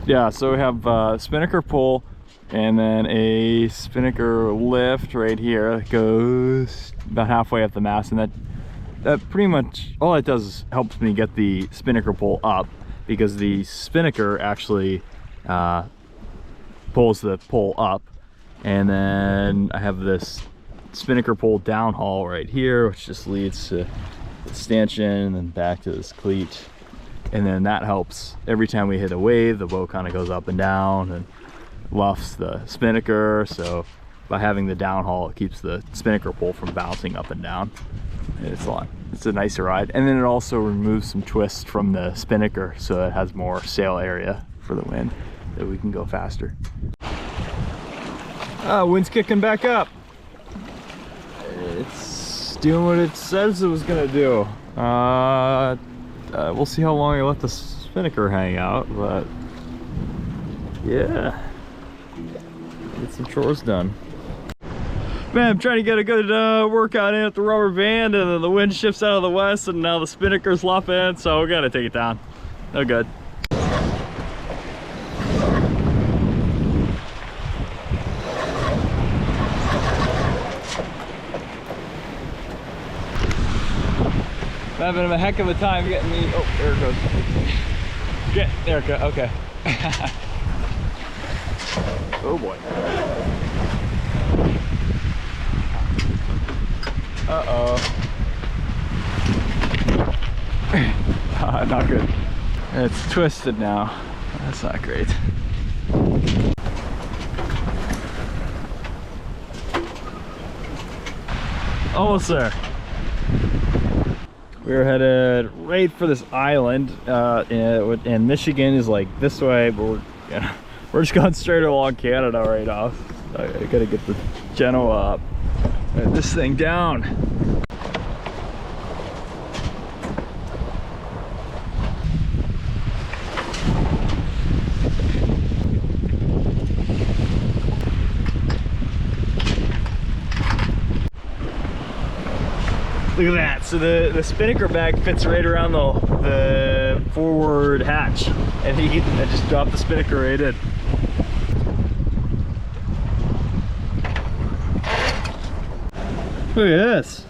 Yeah, so we have a spinnaker pull and then a spinnaker lift right here that goes about halfway up the mast, and that pretty much all it does is helps me get the spinnaker pull up. because the spinnaker actually pulls the pole up, and then I have this spinnaker pole downhaul right here, which just leads to the stanchion and then back to this cleat, and then that helps every time we hit a wave, the boat kind of goes up and down and luffs the spinnaker. So by having the downhaul, it keeps the spinnaker pole from bouncing up and down. It's a nicer ride, and then it also removes some twist from the spinnaker, so it has more sail area for the wind, that we can go faster. Wind's kicking back up. It's doing what it says it was gonna do. We'll see how long I let the spinnaker hang out, but yeah, get some chores done. Man, I'm trying to get a good workout in at the rubber band, and then the wind shifts out of the west, and now the spinnaker's luffing, so we gotta take it down. No good. I'm having a heck of a time getting me. Oh, there it goes. There it goes. Okay. Oh boy. Not good. It's twisted now. That's not great. Almost there. We were headed right for this island, and Michigan is like this way, but we're just going straight along Canada right now. I gotta get the Genoa up and this thing down. Look at that. So the spinnaker bag fits right around the forward hatch, and I just dropped the spinnaker right in. Look at this.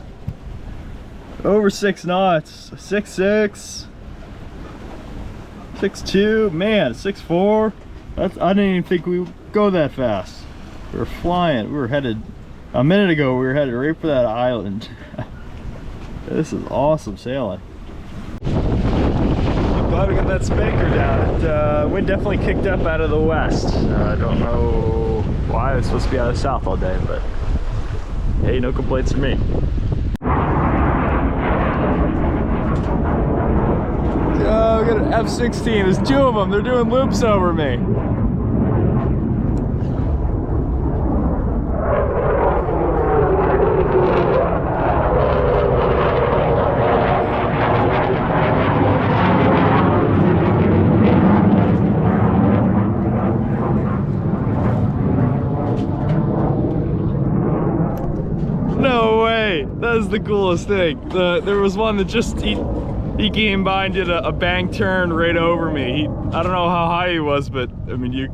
Over 6 knots. 6.6. 6.2. Man, 6.4. I didn't even think we would go that fast. We were flying. We were headed, a minute ago, we were headed right for that island. This is awesome sailing. I'm glad we got that spinnaker down. Wind definitely kicked up out of the west. I don't know why. It's supposed to be out of the south all day, but hey, no complaints from me. Oh, we got an F-16. There's 2 of them. They're doing loops over me. That is the coolest thing. There was one that just he came by and did a bank turn right over me. I don't know how high he was, but I mean,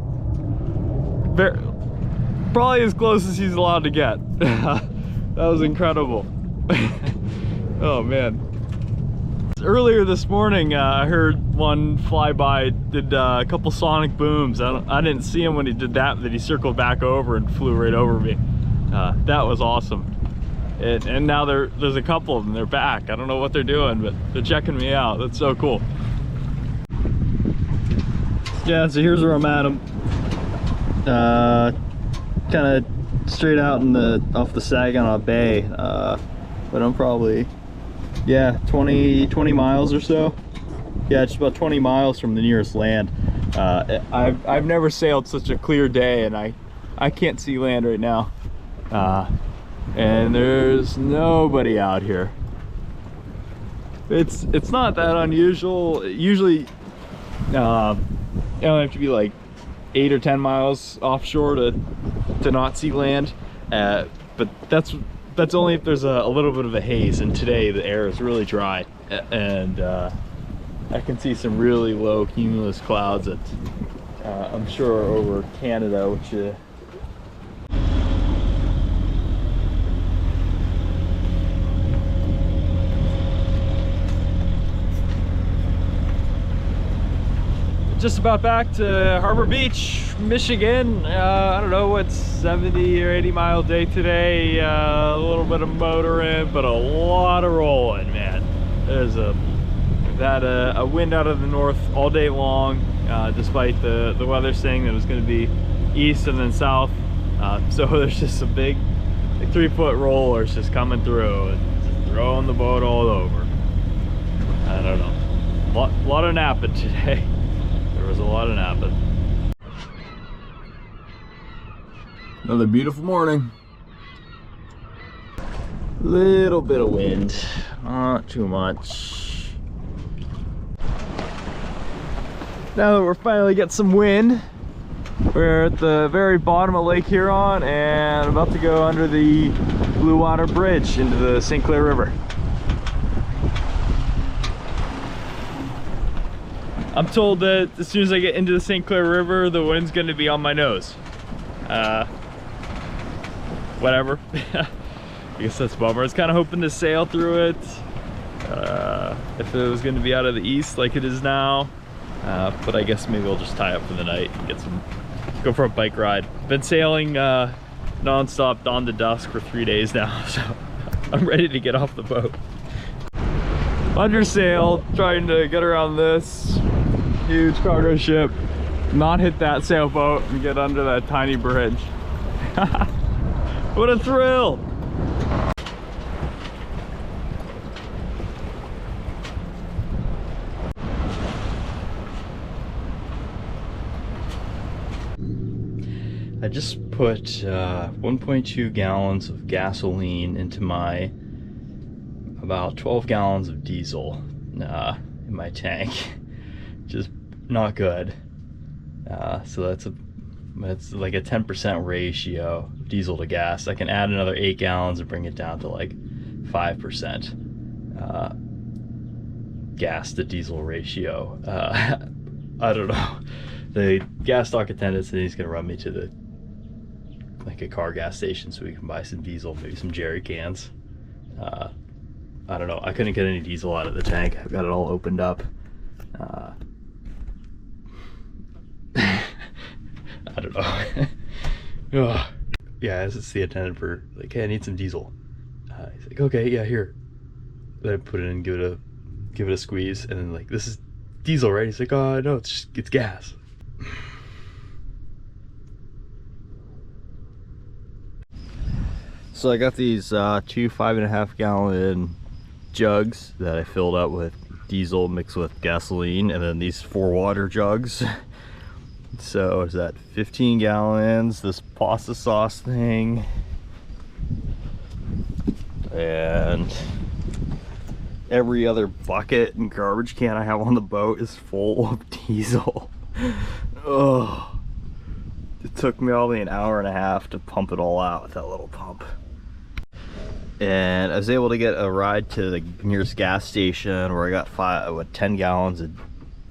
probably as close as he's allowed to get. That was incredible. Oh man. Earlier this morning, I heard one fly by, did a couple sonic booms. I didn't see him when he did that, but he circled back over and flew right over me. That was awesome. And now there's a couple of them. They're back. I don't know what they're doing, but they're checking me out. That's so cool. Yeah, so here's where I'm at. I'm kind of straight out off the Saginaw Bay, but I'm probably 20 miles or so. Yeah, just about 20 miles from the nearest land. I've never sailed such a clear day, and I can't see land right now. And there's nobody out here. It's not that unusual. Usually you only have to be like 8 or 10 miles offshore to not see land, but that's only if there's a little bit of a haze, and today the air is really dry, and I can see some really low cumulus clouds that I'm sure are over Canada, which just about back to Harbor Beach, Michigan. I don't know what's 70 or 80 mile day today. A little bit of motoring, but a lot of rolling, man. There's a wind out of the north all day long, despite the weather saying that it was going to be east and then south. So there's just a big, like, 3-foot rollers just coming through and just throwing the boat all over. I don't know. A lot of napping today. There was a lot of napping. Another beautiful morning. Little bit of wind, not too much. Now that we're finally getting some wind, we're at the very bottom of Lake Huron and about to go under the Blue Water Bridge into the St. Clair River. I'm told that as soon as I get into the St. Clair River, the wind's going to be on my nose. Whatever. I guess that's a bummer. I was kind of hoping to sail through it if it was going to be out of the east like it is now. But I guess maybe we'll just tie up for the night and go for a bike ride. Been sailing non-stop dawn to dusk for 3 days now, so I'm ready to get off the boat. Under sail, trying to get around this huge cargo ship, not hit that sailboat, and get under that tiny bridge. What a thrill! I just put 1.2 gallons of gasoline into my about 12 gallons of diesel in my tank. Just not good. So that's like a 10% ratio of diesel to gas. I can add another 8 gallons and bring it down to like 5% gas to diesel ratio. I don't know. The gas stock attendant said he's gonna run me to a car gas station so we can buy some diesel, maybe some jerry cans. I don't know. I couldn't get any diesel out of the tank. I've got it all opened up. I don't know. Yeah, it's the attendant for like, hey, I need some diesel. He's like, okay, yeah, here. Then I put it in, give it a squeeze, and then like, this is diesel, right? He's like, oh no, it's gas. So I got these 2 5.5 gallon jugs that I filled up with diesel mixed with gasoline, and then these 4 water jugs. So is that 15 gallons, this pasta sauce thing, and every other bucket and garbage can I have on the boat is full of diesel. Oh, it took me only an hour and a half to pump it all out with that little pump. And I was able to get a ride to the nearest gas station where I got 10 gallons of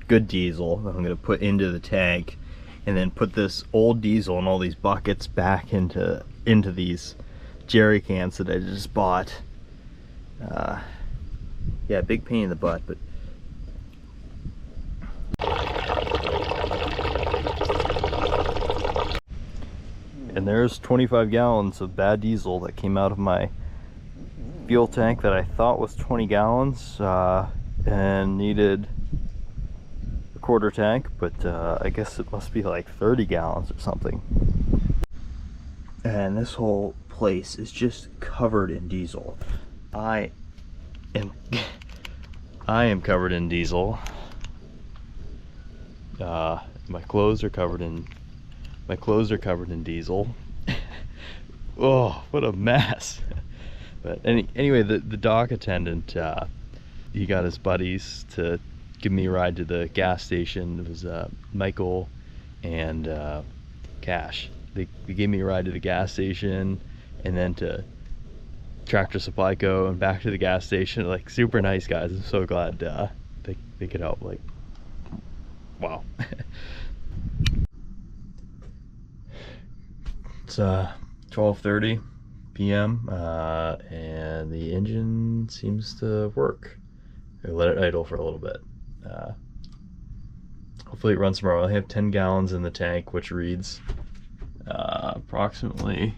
good diesel that I'm going to put into the tank, and then put this old diesel and all these buckets back into these jerry cans that I just bought. Yeah, big pain in the butt, but and there's 25 gallons of bad diesel that came out of my fuel tank that I thought was 20 gallons and needed a quarter tank, but I guess it must be like 30 gallons or something. And this whole place is just covered in diesel. I am covered in diesel. My clothes are covered in diesel. Oh, what a mess. But anyway, the dock attendant, he got his buddies to give me a ride to the gas station. It was Michael and Cash. They gave me a ride to the gas station and then to Tractor Supply Co. and back to the gas station. Like, super nice guys. I'm so glad they could help. Like, wow. It's 12:30 p.m. And the engine seems to work. I let it idle for a little bit. Hopefully it runs tomorrow. I have 10 gallons in the tank, which reads approximately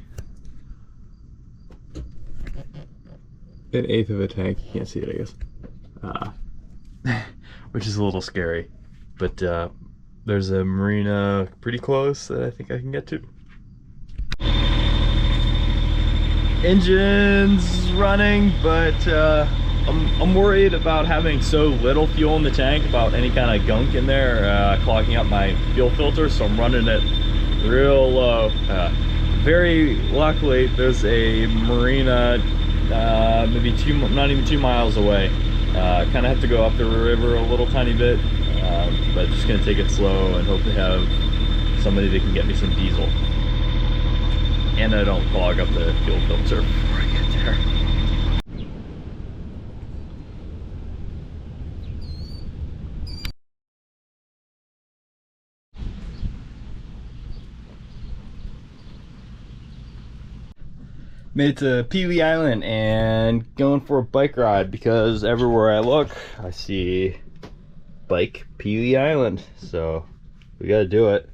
an eighth of a tank. You can't see it, I guess. Which is a little scary. But there's a marina pretty close that I think I can get to. Engine's running, but I'm worried about having so little fuel in the tank, about any kind of gunk in there clogging up my fuel filter, so I'm running it real low. Very luckily, there's a marina maybe not even 2 miles away. Kind of have to go up the river a little tiny bit, but just gonna take it slow and hope to have somebody that can get me some diesel. And I don't clog up the fuel filter before I get there. Made it to Presque Island and going for a bike ride, because everywhere I look I see bike Presque Island, so we gotta do it.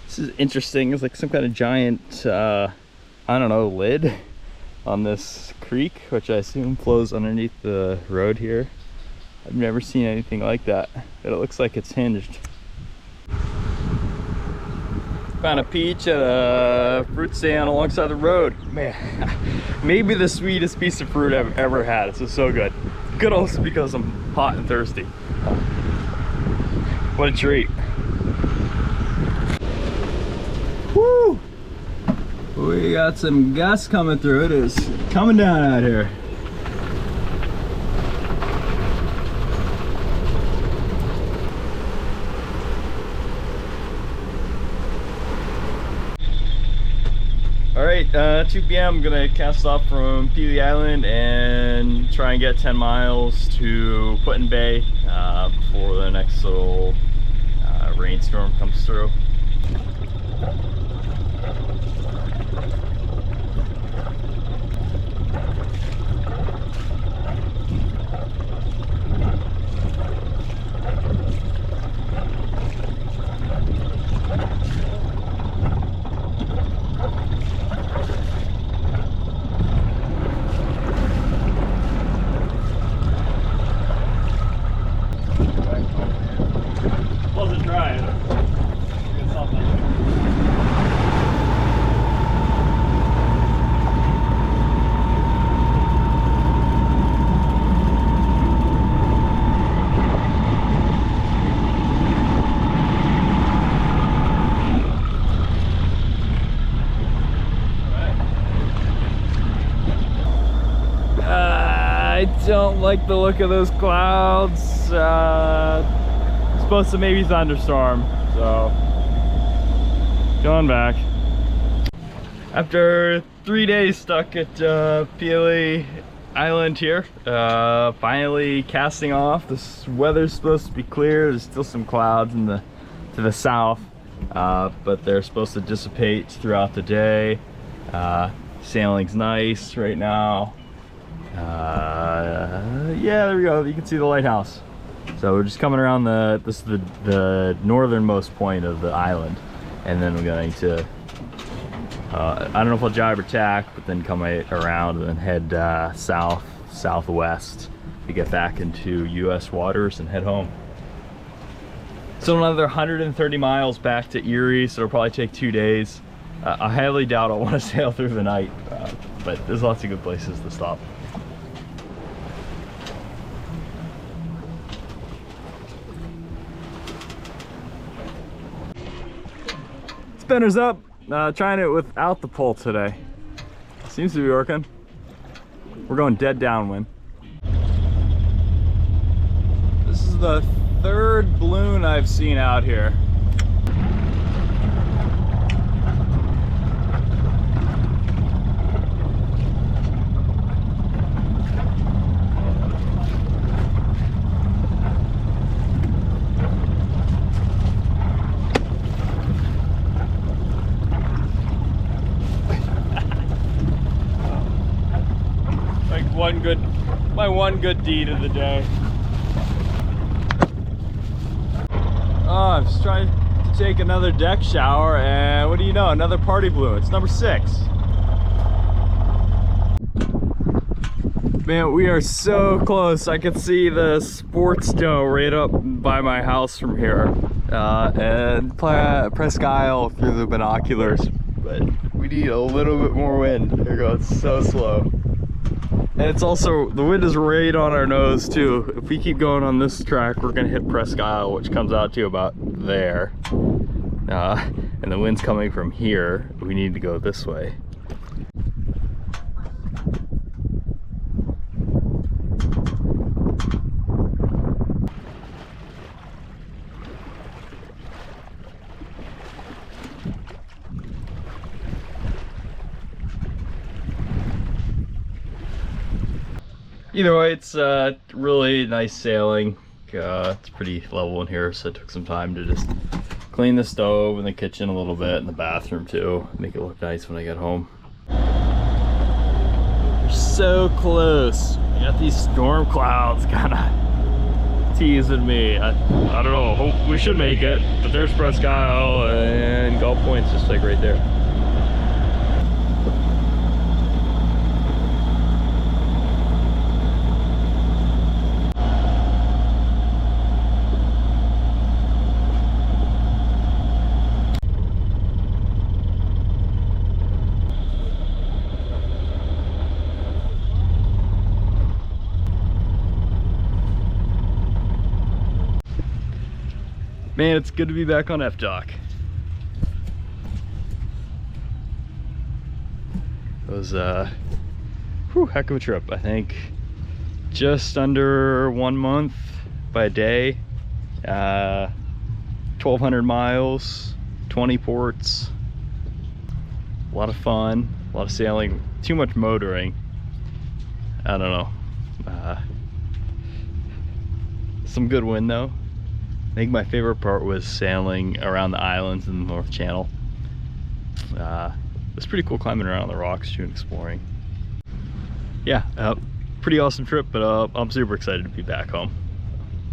This is interesting. It's like some kind of giant, I don't know, lid on this creek, which I assume flows underneath the road here. I've never seen anything like that, but it looks like it's hinged. Found a peach at a fruit stand alongside the road. Man, maybe the sweetest piece of fruit I've ever had. It's just so good. Good also because I'm hot and thirsty. What a treat. Woo! We got some gusts coming through. It is coming down out here. All right, 2 p.m. I'm gonna cast off from Presque Island and try and get 10 miles to Put-in Bay before the next little rainstorm comes through. Wasn't dry. Good something. I don't like the look of those clouds. Supposed to maybe thunderstorm, so going back. After 3 days stuck at Presque Island here, finally casting off. This weather's supposed to be clear. There's still some clouds to the south, but they're supposed to dissipate throughout the day. Sailing's nice right now. Yeah, there we go. You can see the lighthouse. So we're just coming around this is the northernmost point of the island, and then we're going to I don't know if I'll jibe or tack, but then come right around and then head southwest to get back into U.S. waters and head home. So another 130 miles back to Erie, so it'll probably take 2 days. I highly doubt I'll want to sail through the night, but there's lots of good places to stop. Spinner's up. Trying it without the pole today. Seems to be working. We're going dead downwind. This is the third balloon I've seen out here. My one good deed of the day. Oh, I'm just trying to take another deck shower, and what do you know, another party balloon. It's number 6. Man, we are so close. I can see the sports dough right up by my house from here, and Presque Isle through the binoculars. But we need a little bit more wind. There you go. It's so slow. And it's also, the wind is right on our nose too. If we keep going on this track, we're gonna hit Presque Isle, which comes out to about there. And the wind's coming from here. We need to go this way. Either way, it's really nice sailing. It's pretty level in here, so it took some time to just clean the stove and the kitchen a little bit and the bathroom too. Make it look nice when I get home. We're so close. I got these storm clouds kind of teasing me. I don't know, hope we should make it. But there's Presque Isle and Gulf Point's just like right there. Man, it's good to be back on F-Dock. It was heck of a trip. I think just under 1 month by a day, 1,200 miles, 20 ports, a lot of fun, a lot of sailing, too much motoring. I don't know. Some good wind though. I think my favorite part was sailing around the islands in the North Channel. It was pretty cool climbing around the rocks too and exploring. Yeah, pretty awesome trip, but I'm super excited to be back home.